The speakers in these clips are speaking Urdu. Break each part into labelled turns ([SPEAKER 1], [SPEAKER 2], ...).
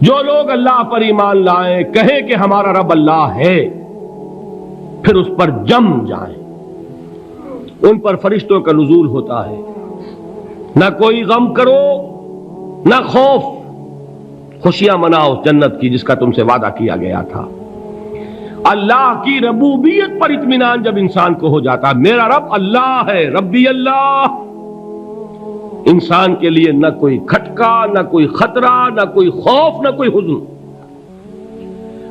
[SPEAKER 1] جو لوگ اللہ پر ایمان لائیں، کہیں کہ ہمارا رب اللہ ہے، پھر اس پر جم جائیں، ان پر فرشتوں کا نزول ہوتا ہے۔ نہ کوئی غم کرو نہ خوف، خوشیاں مناؤ جنت کی جس کا تم سے وعدہ کیا گیا تھا۔ اللہ کی ربوبیت پر اطمینان جب انسان کو ہو جاتا، میرا رب اللہ ہے، ربی اللہ، انسان کے لیے نہ کوئی کھٹکا، نہ کوئی خطرہ، نہ کوئی خوف، نہ کوئی حزن۔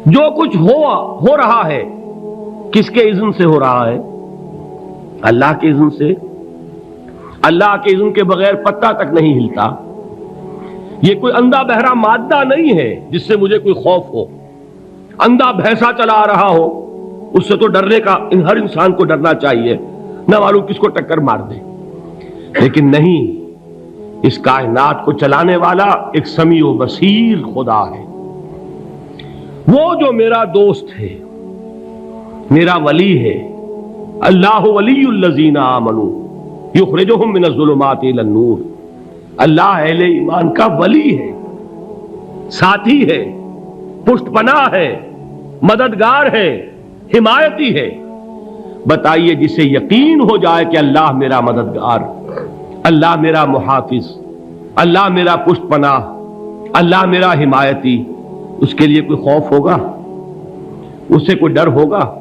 [SPEAKER 1] جو کچھ ہو رہا ہے کس کے اذن سے ہو رہا ہے؟ اللہ کے اذن سے۔ اللہ کے اذن کے بغیر پتہ تک نہیں ہلتا۔ یہ کوئی اندھا بہرا مادہ نہیں ہے جس سے مجھے کوئی خوف ہو۔ اندھا بھینسا چلا آ رہا ہو، اس سے تو ڈرنے کا ہر انسان کو ڈرنا چاہیے، نہ معلوم کس کو ٹکر مار دے۔ لیکن نہیں، اس کائنات کو چلانے والا ایک سمیع و بصیر خدا ہے، وہ جو میرا دوست ہے، میرا ولی ہے۔ اللہ ولی الذین آمنوا یخرجہم من الظلمات الی النور۔ اللہ اہل ایمان کا ولی ہے، ساتھی ہے، پشت پناہ ہے، مددگار ہے، حمایتی ہے۔ بتائیے جسے یقین ہو جائے کہ اللہ میرا مددگار، اللہ میرا محافظ، اللہ میرا پشت پناہ، اللہ میرا حمایتی، اس کے لیے کوئی خوف ہوگا؟ اس سے کوئی ڈر ہوگا؟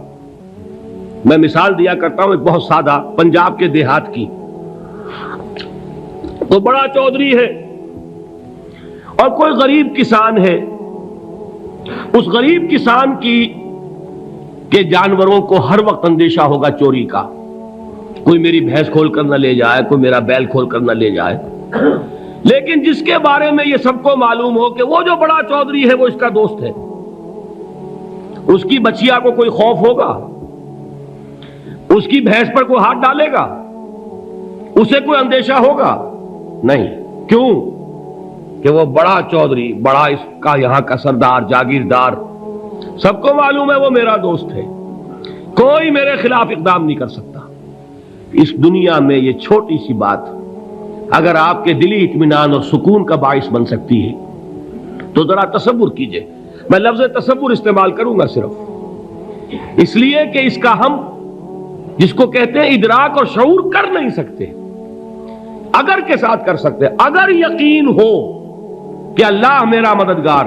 [SPEAKER 1] میں مثال دیا کرتا ہوں ایک بہت سادہ، پنجاب کے دیہات کی۔ تو بڑا چودھری ہے اور کوئی غریب کسان ہے۔ اس غریب کسان کے جانوروں کو ہر وقت اندیشہ ہوگا چوری کا، کوئی میری بھینس کھول کر نہ لے جائے، کوئی میرا بیل کھول کر نہ لے جائے۔ لیکن جس کے بارے میں یہ سب کو معلوم ہو کہ وہ جو بڑا چودھری ہے وہ اس کا دوست ہے، اس کی بچیا کو کوئی خوف ہوگا؟ اس کی بھینس پر کوئی ہاتھ ڈالے گا؟ اسے کوئی اندیشہ ہوگا؟ نہیں۔ کیوں؟ کہ وہ بڑا چودھری، بڑا اس کا یہاں کا سردار، جاگیردار، سب کو معلوم ہے وہ میرا دوست ہے، کوئی میرے خلاف اقدام نہیں کر سکتا۔ اس دنیا میں یہ چھوٹی سی بات اگر آپ کے دلی اطمینان اور سکون کا باعث بن سکتی ہے تو ذرا تصور کیجئے۔ میں لفظ تصور استعمال کروں گا صرف اس لیے کہ اس کا ہم جس کو کہتے ہیں ادراک اور شعور کر نہیں سکتے، اگر کے ساتھ کر سکتے۔ اگر یقین ہو کہ اللہ میرا مددگار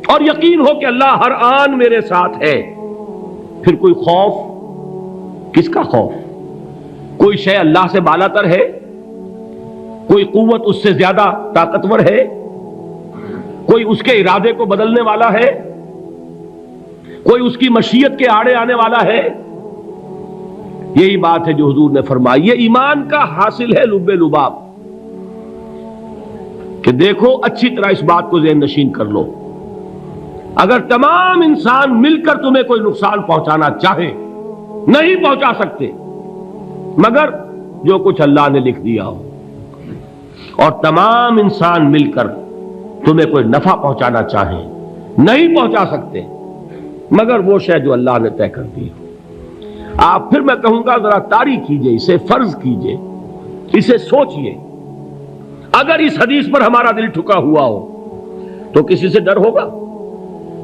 [SPEAKER 1] اور یقین ہو کہ اللہ ہر آن میرے ساتھ ہے، پھر کوئی خوف؟ کس کا خوف؟ کوئی شے اللہ سے بالاتر ہے؟ کوئی قوت اس سے زیادہ طاقتور ہے؟ کوئی اس کے ارادے کو بدلنے والا ہے؟ کوئی اس کی مشیت کے آڑے آنے والا ہے؟ یہی بات ہے جو حضور نے فرمائی۔ یہ ایمان کا حاصل ہے لب لباب، کہ دیکھو اچھی طرح اس بات کو ذہن نشین کر لو، اگر تمام انسان مل کر تمہیں کوئی نقصان پہنچانا چاہے نہیں پہنچا سکتے، مگر جو کچھ اللہ نے لکھ دیا ہو، اور تمام انسان مل کر تمہیں کوئی نفع پہنچانا چاہیں نہیں پہنچا سکتے، مگر وہ شے جو اللہ نے طے کر دی ہو۔ آپ پھر میں کہوں گا ذرا طاری کیجئے، اسے فرض کیجئے، اسے سوچئے۔ اگر اس حدیث پر ہمارا دل ٹھکا ہوا ہو تو کسی سے ڈر ہوگا؟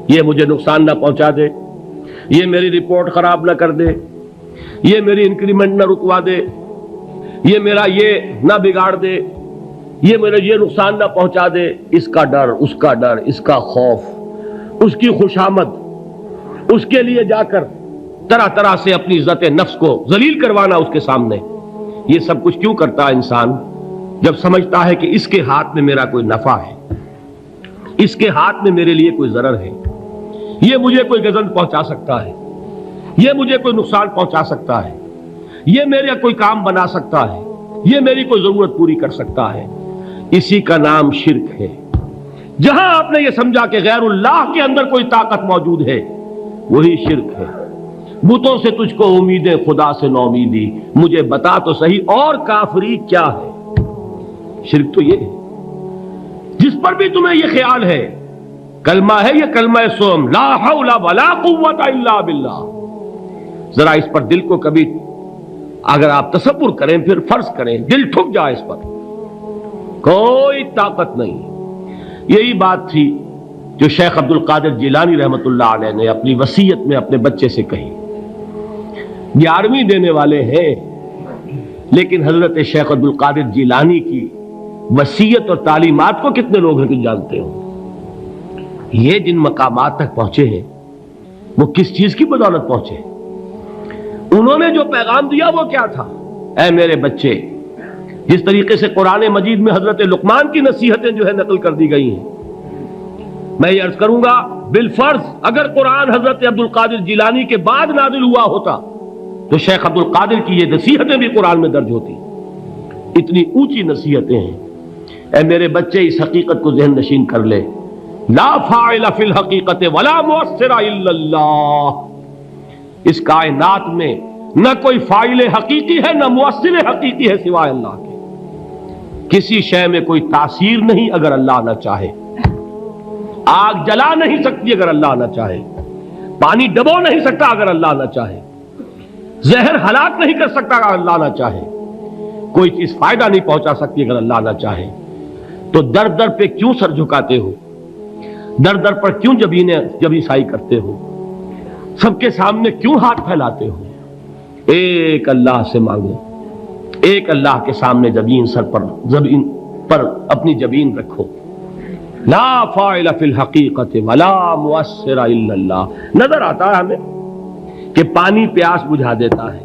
[SPEAKER 1] یہ مجھے نقصان نہ پہنچا دے، یہ میری رپورٹ خراب نہ کر دے، یہ میری انکریمنٹ نہ رکوا دے، یہ میرا یہ نہ بگاڑ دے، یہ میرا یہ نقصان نہ پہنچا دے۔ اس کا ڈر، اس کا ڈر، اس کا خوف، اس کی خوشامد، اس کے لیے جا کر طرح طرح سے اپنی عزت نفس کو ذلیل کروانا اس کے سامنے، یہ سب کچھ کیوں کرتا ہے انسان؟ جب سمجھتا ہے کہ اس کے ہاتھ میں میرا کوئی نفع ہے، اس کے ہاتھ میں میرے لیے کوئی ضرر ہے، یہ مجھے کوئی گزن پہنچا سکتا ہے، یہ مجھے کوئی نقصان پہنچا سکتا ہے، یہ میرا کوئی کام بنا سکتا ہے، یہ میری کوئی ضرورت پوری کر سکتا ہے، اسی کا نام شرک ہے۔ جہاں آپ نے یہ سمجھا کہ غیر اللہ کے اندر کوئی طاقت موجود ہے، وہی شرک ہے۔ بتوں سے تجھ کو امیدیں، خدا سے نومیدی، مجھے بتا تو صحیح اور کافری کیا ہے؟ شرک تو یہ ہے۔ جس پر بھی تمہیں یہ خیال ہے، کلمہ ہے یہ کلمہ سوم، لا حول ولا قوت الا باللہ، ذرا اس پر دل کو کبھی اگر آپ تصور کریں، پھر فرض کریں، دل ٹھک جائے اس پر، کوئی طاقت نہیں۔ یہی بات تھی جو شیخ عبد القادر جیلانی رحمۃ اللہ علیہ نے اپنی وصیت میں اپنے بچے سے کہی. 11ویں دینے والے ہیں، لیکن حضرت شیخ عبد القادر جیلانی کی وصیت اور تعلیمات کو کتنے لوگ ہیں کہ جانتے ہو؟ یہ جن مقامات تک پہنچے ہیں وہ کس چیز کی بدولت پہنچے؟ انہوں نے جو پیغام دیا وہ کیا تھا؟ اے میرے بچے، جس طریقے سے قرآن مجید میں حضرت لقمان کی نصیحتیں جو ہے نقل کر دی گئی ہیں، میں یہ عرض کروں گا بالفرض اگر قرآن حضرت عبد القادر جیلانی کے بعد نازل ہوا ہوتا تو شیخ عبد القادر کی یہ نصیحتیں بھی قرآن میں درج ہوتی. اتنی اونچی نصیحتیں ہیں. اے میرے بچے، اس حقیقت کو ذہن نشین کر لے، لا فاعل فی الحقیقت ولا مؤثر الا اللہ. اس کائنات میں نہ کوئی فاعل حقیقی ہے نہ مؤثر حقیقی ہے سوائے اللہ کے. کسی شے میں کوئی تاثیر نہیں اگر اللہ نہ چاہے. آگ جلا نہیں سکتی اگر اللہ نہ چاہے. پانی ڈبو نہیں سکتا اگر اللہ نہ چاہے. زہر ہلاک نہیں کر سکتا اگر اللہ نہ چاہے. کوئی چیز فائدہ نہیں پہنچا سکتی اگر اللہ نہ چاہے. تو در در پہ کیوں سر جھکاتے ہو؟ در در پر کیوں جبیں سائی کرتے ہو؟ سب کے سامنے کیوں ہاتھ پھیلاتے ہو؟ ایک اللہ سے مانگو. ایک اللہ کے سامنے زمین پر اپنی جبین رکھو. لا فاعل فی الحقیقت ولا مؤثر الا اللہ. نظر آتا ہے ہمیں کہ پانی پیاس بجھا دیتا ہے.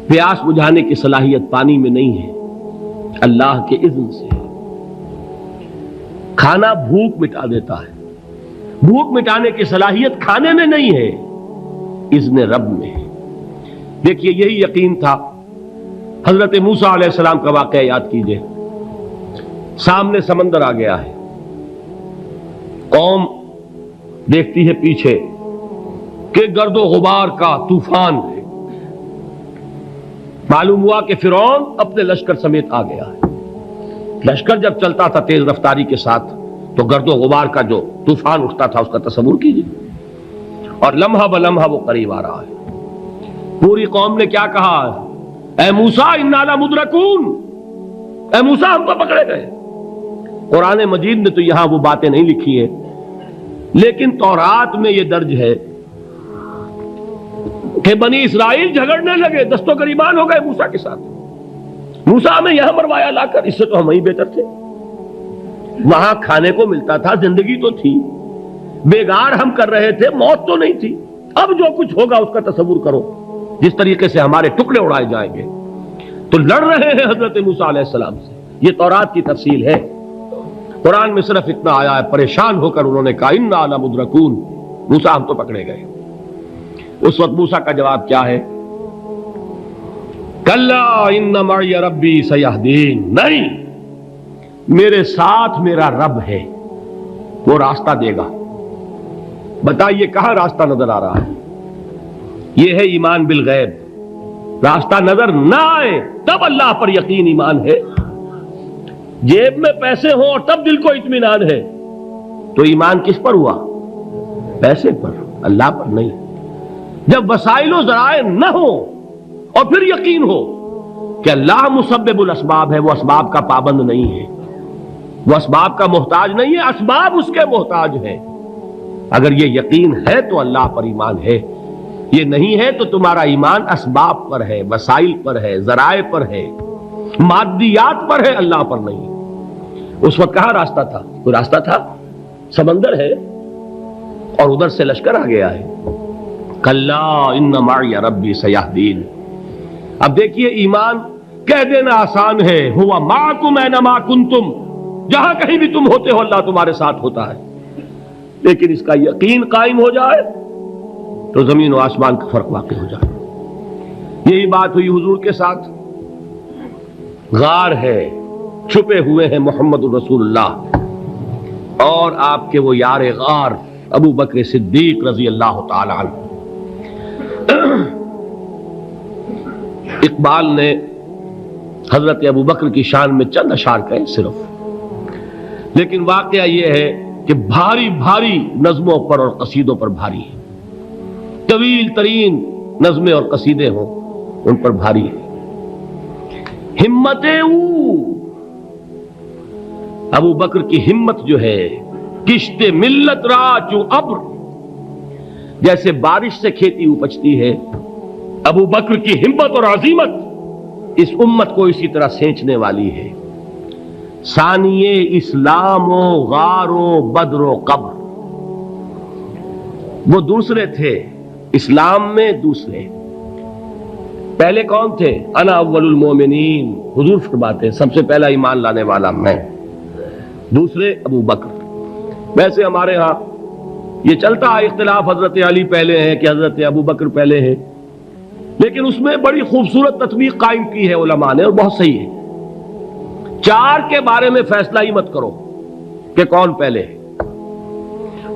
[SPEAKER 1] پیاس بجھانے کی صلاحیت پانی میں نہیں ہے، اللہ کے اذن سے. کھانا بھوک مٹا دیتا ہے. بھوک مٹانے کی صلاحیت کھانے میں نہیں ہے، اذن رب میں ہے. دیکھیے یہی یقین تھا. حضرت موسیٰ علیہ السلام کا واقعہ یاد کیجئے. سامنے سمندر آ گیا ہے. قوم دیکھتی ہے پیچھے کہ گرد و غبار کا طوفان ہے. معلوم ہوا کہ فرعون اپنے لشکر سمیت آ گیا ہے. لشکر جب چلتا تھا تیز رفتاری کے ساتھ تو گرد و غبار کا جو طوفان اٹھتا تھا اس کا تصور کیجیے. اور لمحہ بلمحہ وہ قریب آ رہا ہے. پوری قوم نے کیا کہا؟ اے موسیٰ انا لمدرکون. اے موسیٰ ہم تو پکڑے گئے. قرآن مجید نے تو یہاں وہ باتیں نہیں لکھی ہیں، لیکن تورات میں یہ درج ہے کہ بنی اسرائیل جھگڑنے لگے، دست و گریبان ہو گئے موسیٰ کے ساتھ. موسیٰ ہمیں یہاں مروایا لا کر، اس سے تو ہم ہی بہتر تھے. وہاں کھانے کو ملتا تھا، زندگی تو تھی، بیگار ہم کر رہے تھے، موت تو نہیں تھی. اب جو کچھ ہوگا اس کا تصور کرو، جس طریقے سے ہمارے ٹکڑے اڑائے جائیں گے. تو لڑ رہے ہیں حضرت موسیٰ علیہ السلام سے. یہ تورات کی تفصیل ہے. قرآن میں صرف اتنا آیا ہے، پریشان ہو کر انہوں نے کہا انا لمدرکون. موسیٰ ہم تو پکڑے گئے. اس وقت موسیٰ کا جواب کیا ہے؟ کلا ان معی ربی سیہدین. نہیں، میرے ساتھ میرا رب ہے، وہ راستہ دے گا. بتائیے کہاں راستہ نظر آ رہا ہے؟ یہ ہے ایمان بالغیب. راستہ نظر نہ آئے تب اللہ پر یقین ایمان ہے. جیب میں پیسے ہوں اور تب دل کو اطمینان ہے تو ایمان کس پر ہوا؟ پیسے پر، اللہ پر نہیں. جب وسائل و ذرائع نہ ہو اور پھر یقین ہو کہ اللہ مسبب الاسباب ہے، وہ اسباب کا پابند نہیں ہے، وہ اسباب کا محتاج نہیں ہے، اسباب اس کے محتاج ہیں. اگر یہ یقین ہے تو اللہ پر ایمان ہے. یہ نہیں ہے تو تمہارا ایمان اسباب پر ہے، وسائل پر ہے، ذرائع پر ہے، مادیات پر ہے، اللہ پر نہیں. اس وقت کہاں راستہ تھا؟ کوئی راستہ تھا؟ سمندر ہے اور ادھر سے لشکر آ گیا ہے. کلا ان معی ربی سیہدین. اب دیکھیے ایمان کہہ دینا آسان ہے، ہوا معکم اینما کنتم. جہاں کہیں بھی تم ہوتے ہو اللہ تمہارے ساتھ ہوتا ہے. لیکن اس کا یقین قائم ہو جائے تو زمین و آسمان کا فرق واقع ہو جائے. یہی بات ہوئی حضور کے ساتھ. غار ہے، چھپے ہوئے ہیں محمد الرسول اللہ اور آپ کے وہ یار غار ابو بکر صدیق رضی اللہ تعالی عنہ. اقبال نے حضرت ابو بکر کی شان میں چند اشعار کہے صرف، لیکن واقعہ یہ ہے کہ بھاری بھاری نظموں پر اور قصیدوں پر بھاری ہے. طویل ترین نظمیں اور قصیدے ہوں ان پر بھاری ہے. ہمت ابو بکر کی ہمت جو ہے کشت ملت را چو ابر، جیسے بارش سے کھیتی اپجتی ہے، ابو بکر کی ہمت اور عزیمت اس امت کو اسی طرح سینچنے والی ہے۔ ثانیے اسلام و غار و بدر و قبر، وہ دوسرے تھے اسلام میں، دوسرے پہلے کون تھے؟ انا اول المومنین، حضور فرماتے ہیں سب سے پہلا ایمان لانے والا میں، دوسرے ابو بکر۔ ویسے ہمارے ہاں یہ چلتا ہے اختلاف، حضرت علی پہلے ہیں کہ حضرت ابو بکر پہلے ہیں، لیکن اس میں بڑی خوبصورت تطبیق قائم کی ہے علماء نے، اور بہت صحیح ہے۔ چار کے بارے میں فیصلہ ہی مت کرو کہ کون پہلے ہے،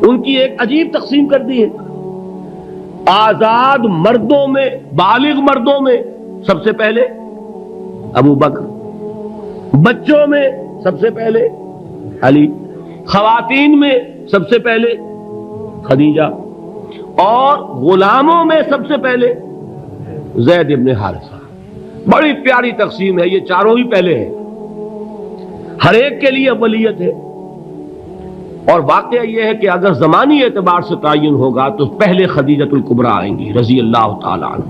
[SPEAKER 1] ان کی ایک عجیب تقسیم کر دی ہے۔ آزاد مردوں میں، بالغ مردوں میں سب سے پہلے ابو بکر، بچوں میں سب سے پہلے علی، خواتین میں سب سے پہلے خدیجہ، اور غلاموں میں سب سے پہلے زید ابن حارثہ۔ بڑی پیاری تقسیم ہے، یہ چاروں ہی پہلے ہیں، ہر ایک کے لیے اولیت ہے۔ اور واقعہ یہ ہے کہ اگر زمانی اعتبار سے تعین ہوگا تو پہلے خدیجۃ الکبریٰ آئیں گی رضی اللہ تعالی عنہ،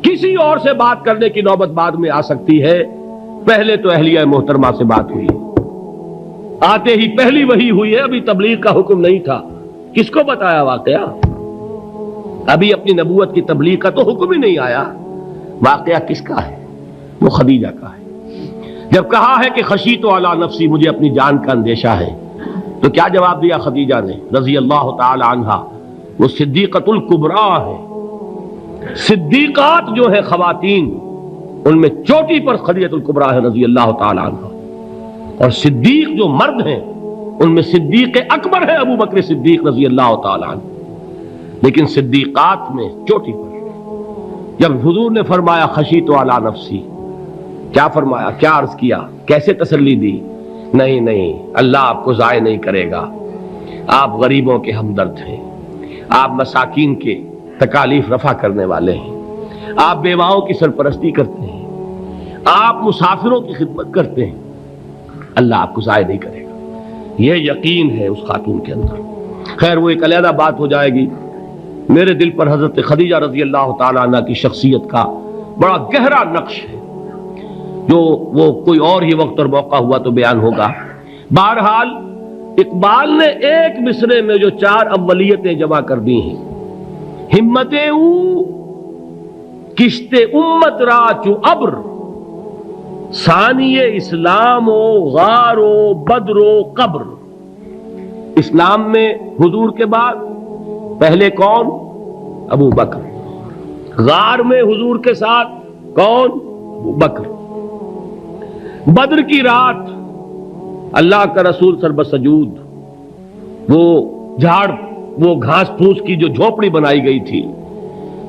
[SPEAKER 1] کسی اور سے بات کرنے کی نوبت بعد میں آ سکتی ہے، پہلے تو اہلیہ محترمہ سے بات ہوئی، آتے ہی پہلی وحی ہوئی ہے، ابھی تبلیغ کا حکم نہیں تھا، کس کو بتایا واقعہ؟ ابھی اپنی نبوت کی تبلیغ کا تو حکم ہی نہیں آیا، واقعہ کس کا ہے؟ وہ خدیجہ کا ہے۔ جب کہا ہے کہ خشیت علی نفسی، مجھے اپنی جان کا اندیشہ ہے، تو کیا جواب دیا خدیجہ نے رضی اللہ تعالی عنہا؟ وہ صدیقۃ الکبریٰ ہے، صدیقات جو ہے خواتین ان میں چوٹی پر خدیجۃ الکبریٰ ہے رضی اللہ تعالی عنہا، اور صدیق جو مرد ہیں ان میں صدیق اکبر ہے ابو بکر صدیق رضی اللہ تعالی عنہ، لیکن صدیقات میں چوٹی پر۔ جب حضور نے فرمایا خشیت علی نفسی، کیا فرمایا؟ کیا عرض کیا؟ کیسے تسلی دی؟ نہیں نہیں، اللہ آپ کو ضائع نہیں کرے گا، آپ غریبوں کے ہمدرد ہیں، آپ مساکین کے تکالیف رفع کرنے والے ہیں، آپ بیواؤں کی سرپرستی کرتے ہیں، آپ مسافروں کی خدمت کرتے ہیں، اللہ آپ کو ضائع نہیں کرے گا۔ یہ یقین ہے اس خاتون کے اندر۔ خیر وہ ایک علیحدہ بات ہو جائے گی۔ میرے دل پر حضرت خدیجہ رضی اللہ تعالیٰ عنہ کی شخصیت کا بڑا گہرا نقش ہے، جو وہ کوئی اور ہی وقت اور موقع ہوا تو بیان ہوگا۔ بہرحال اقبال نے ایک مصرے میں جو چار اولیتیں جمع کر دی ہیں، ہمت او کشت امت را چو ابر، ثانی اسلام و غار و بدر و قبر۔ اسلام میں حضور کے بعد پہلے کون؟ ابو بکر۔ غار میں حضور کے ساتھ کون؟ ابو بکر۔ بدر کی رات اللہ کا رسول سربسجود وہ جھاڑ، وہ گھاس پھوس کی جو جھوپڑی بنائی گئی تھی،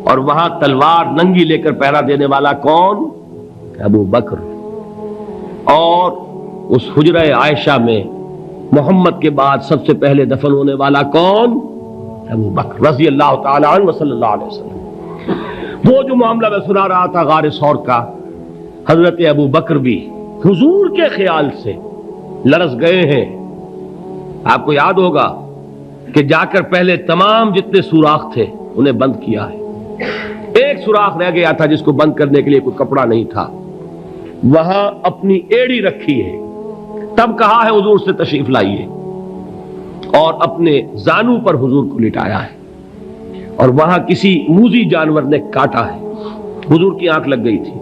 [SPEAKER 1] اور وہاں تلوار ننگی لے کر پہرا دینے والا کون؟ ابو بکر۔ اور اس حجرہ عائشہ میں محمد کے بعد سب سے پہلے دفن ہونے والا کون؟ ابو بکر رضی اللہ تعالی عنہ صلی اللہ علیہ وسلم۔ وہ جو معاملہ میں سنا رہا تھا غار ثور کا، حضرت ابو بکر بھی حضور کے خیال سے لرز گئے ہیں۔ آپ کو یاد ہوگا کہ جا کر پہلے تمام جتنے سوراخ تھے انہیں بند کیا ہے، ایک سوراخ رہ گیا تھا جس کو بند کرنے کے لیے کوئی کپڑا نہیں تھا، وہاں اپنی ایڑی رکھی ہے، تب کہا ہے حضور سے تشریف لائیے، اور اپنے زانو پر حضور کو لٹایا ہے، اور وہاں کسی موذی جانور نے کاٹا ہے، حضور کی آنکھ لگ گئی تھی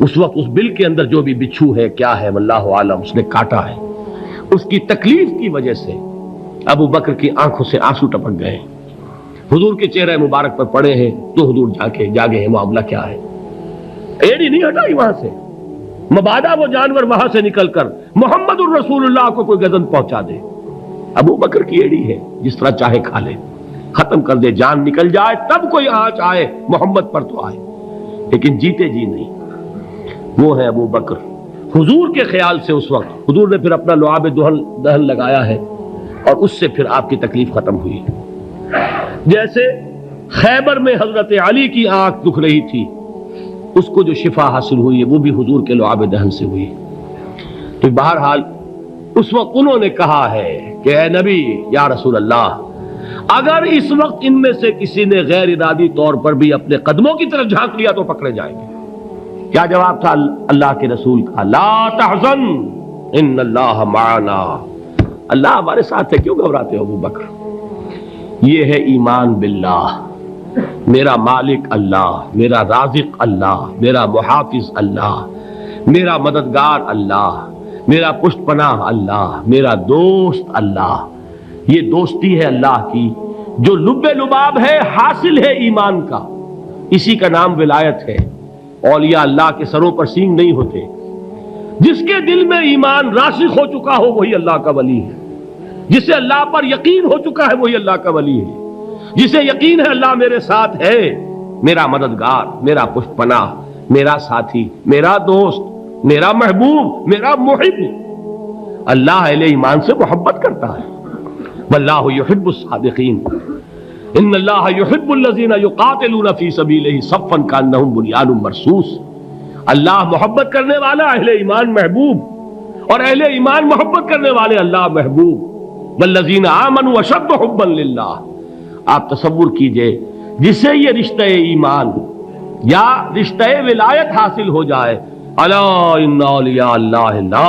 [SPEAKER 1] اس وقت، اس بل کے اندر جو بھی بچھو ہے کیا ہے واللہ عالم، اس نے کاٹا ہے، اس کی تکلیف کی وجہ سے ابو بکر کی آنکھوں سے آنسو ٹپک گئے، حضور کے چہرے مبارک پر پڑے ہیں، تو حضور جاگے ہیں، معاملہ کیا ہے؟ ایڑی نہیں ہٹائی وہاں سے، مبادا وہ جانور وہاں سے نکل کر محمد الرسول اللہ کو کوئی گزن پہنچا دے، ابو بکر کی ایڑی ہے، جس طرح چاہے کھا لے، ختم کر دے، جان نکل جائے تب کوئی آنچ آئے محمد پر تو آئے، لیکن جیتے جی نہیں۔ وہ ہے ابو بکر حضور کے خیال سے۔ اس وقت حضور نے پھر اپنا لعاب دہن لگایا ہے، اور اس سے پھر آپ کی تکلیف ختم ہوئی۔ جیسے خیبر میں حضرت علی کی آنکھ دکھ رہی تھی، اس کو جو شفا حاصل ہوئی ہے وہ بھی حضور کے لعاب دہن سے ہوئی۔ تو بہرحال اس وقت انہوں نے کہا ہے کہ اے نبی یا رسول اللہ، اگر اس وقت ان میں سے کسی نے غیر ارادی طور پر بھی اپنے قدموں کی طرف جھانک لیا تو پکڑے جائیں گے۔ کیا جواب تھا اللہ کے رسول کا؟ لا تحزن ان اللہ معنا، اللہ ہمارے ساتھ ہے، کیوں گھبراتے ہو ابو بکر؟ یہ ہے ایمان باللہ، میرا مالک اللہ، میرا رازق اللہ، میرا محافظ اللہ، میرا مددگار اللہ، میرا پشت پناہ اللہ، میرا دوست اللہ۔ یہ دوستی ہے اللہ کی جو لب لباب ہے، حاصل ہے ایمان کا، اسی کا نام ولایت ہے۔ اولیاء اللہ کے سروں پر سینگ نہیں ہوتے، جس کے دل میں ایمان راسخ ہو چکا ہو وہی اللہ کا ولی ہے، جسے اللہ پر یقین ہو چکا ہے وہی اللہ کا ولی ہے، جسے یقین ہے اللہ میرے ساتھ ہے، میرا مددگار، میرا پشت پناہ، میرا ساتھی، میرا دوست، میرا محبوب، میرا محب۔ اللہ اہل ایمان سے محبت کرتا ہے۔ واللہ یحب الصادقین، ان اللہ یحب الذین یقاتلون فی سبیلہ صفا کانہم بنیان مرصوص۔ اللہ محبت کرنے والا، اہل ایمان محبوب، اور اہل ایمان محبت کرنے والے اللہ محبوب۔ والذین آمنوا اشد حبا للہ۔ آپ تصور کیجئے جسے یہ رشتہ ایمان یا رشتہ ولایت حاصل ہو جائے، الا ان اولیاء اللہ لا